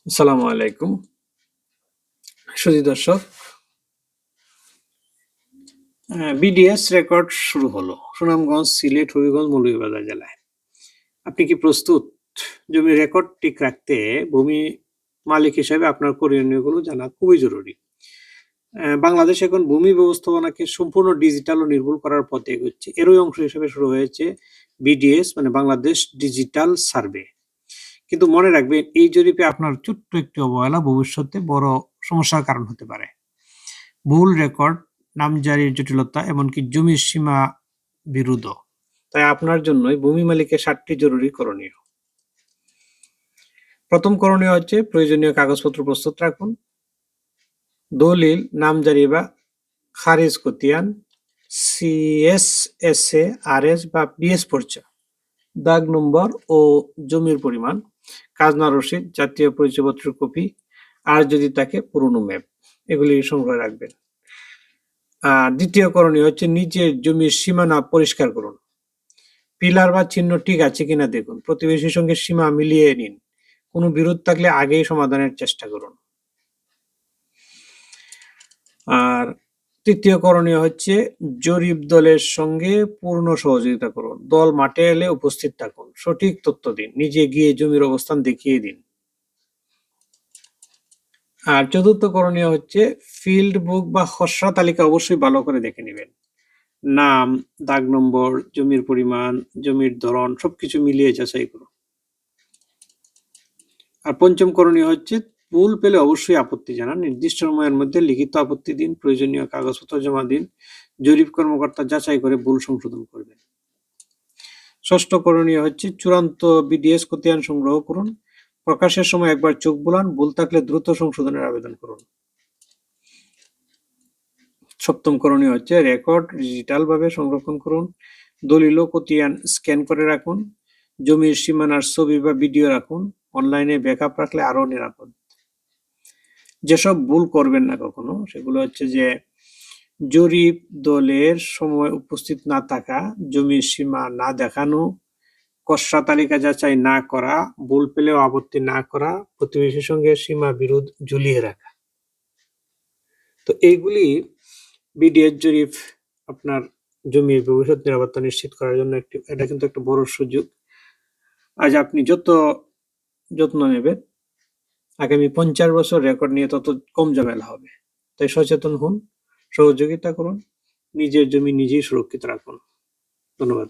আসসালামু আলাইকুম সুধী দর্শক। বিডিএস রেকর্ড শুরু হলো সুনামগঞ্জ, সিলেট, হবিগঞ্জ, মৌলভীবাজার জেলায়। আপনি কি প্রস্তুত জমি রেকর্ড ঠিক রাখতে? ভূমি মালিক হিসেবে আপনার করণীয়গুলো জানা খুবই জরুরি। বাংলাদেশ এখন ভূমি ব্যবস্থাপনাকে সম্পূর্ণ ডিজিটাল ও নির্ভুল করার পথে এগোচ্ছে। এরই অংশ হিসেবে শুরু হয়েছে বিডিএস, মানে বাংলাদেশ ডিজিটাল সার্ভে। কিন্তু মনে রাখবেন, এই জরিপে আপনার ছোট্ট একটি অবহেলা ভবিষ্যতে বড় সমস্যার কারণ হতে পারে। ভুল রেকর্ড, নামজারির জটিলতা, এমনকি জমির সীমা বিরোধ। তাই আপনার জন্যই ভূমি মালিকের 7টি জরুরি করণীয়। প্রথম করণীয় হচ্ছে প্রয়োজনীয় কাগজপত্র প্রস্তুত রাখুন। দলিল, নামজারি বা খারিজ খতিয়ান, সিএসএসএ, আরএস বা বিএস পর্চা, দাগ নম্বর ও জমির পরিমাণ, খাজনা রসিদ, জাতীয় পরিচয়পত্রের কপি, আর যদি থাকে পুরনো ম্যাপ, এগুলি সংগ্রহ রাখবেন। দ্বিতীয় করণীয় হচ্ছে নিজের জমির সীমানা পরিষ্কার করুন। পিলার বা চিহ্ন ঠিক আছে কিনা দেখুন। প্রতিবেশীর সঙ্গে সীমা মিলিয়ে নিন। কোনো বিরোধ থাকলে আগেই সমাধানের চেষ্টা করুন। আর তৃতীয় করণীয় হচ্ছে জরিপ দলের সঙ্গে পূর্ণ সহযোগিতা করুন। দল মাঠে এলে উপস্থিত থাকুন, সঠিক তথ্য দিন, নিজে গিয়ে জমির অবস্থান দেখিয়ে দিন। আর চতুর্থ করণীয় হচ্ছে ফিল্ড বুক বা খসড়া তালিকা অবশ্যই ভালো করে দেখে নেবেন। নাম, দাগ নম্বর, জমির পরিমাণ, জমির ধরন সবকিছু মিলিয়ে যাচাই করুন। আর পঞ্চম করণীয় হচ্ছে ভুল পেলে অবশ্যই আপত্তি জানান। নির্দিষ্ট সময়ের মধ্যে লিখিত আপত্তি দিন, প্রয়োজনীয় কাগজপত্র জমা দিন। জরিপ কর্মকর্তা যাচাই করে ভুল সংশোধন করবেন। ষষ্ঠ করণীয় হচ্ছে চূড়ান্ত বিডিএস খতিয়ান সংগ্রহ করুন। প্রকাশের সময় একবার চোখ বুলান, ভুল থাকলে দ্রুত সংশোধনের আবেদন করুন। সপ্তম করণীয় হচ্ছে রেকর্ড ডিজিটাল ভাবে সংরক্ষণ করুন। দলিল ও খতিয়ান স্ক্যান করে রাখুন। জমির সীমানার ছবি বা ভিডিও রাখুন। অনলাইনে ব্যাকআপ রাখলে আরো নিরাপদ। যেসব ভুল করবেন না কখনো, সেগুলো হচ্ছে যে জরিপ দলের সময় উপস্থিত না থাকা, জমির সীমা না দেখানো, খসড়া তালিকা যাচাই না করা, ভুল পেলেও আপত্তি না করা, প্রতিবেশীর সঙ্গে সীমা বিরোধ ঝুলিয়ে রাখা। তো এইগুলি বিডিএস জরিপ আপনার জমির ভবিষ্যৎ নিরাপত্তা নিশ্চিত করার জন্য এটা কিন্তু একটা বড় সুযোগ। আজ আপনি যত যত্ন নেবেন, আগামী 50 বছর রেকর্ড নিয়ে তত কম ঝামেলা হবে। তাই সচেতন হন, সহযোগিতা করুন, নিজের জমি নিজেই সুরক্ষিত রাখুন। ধন্যবাদ।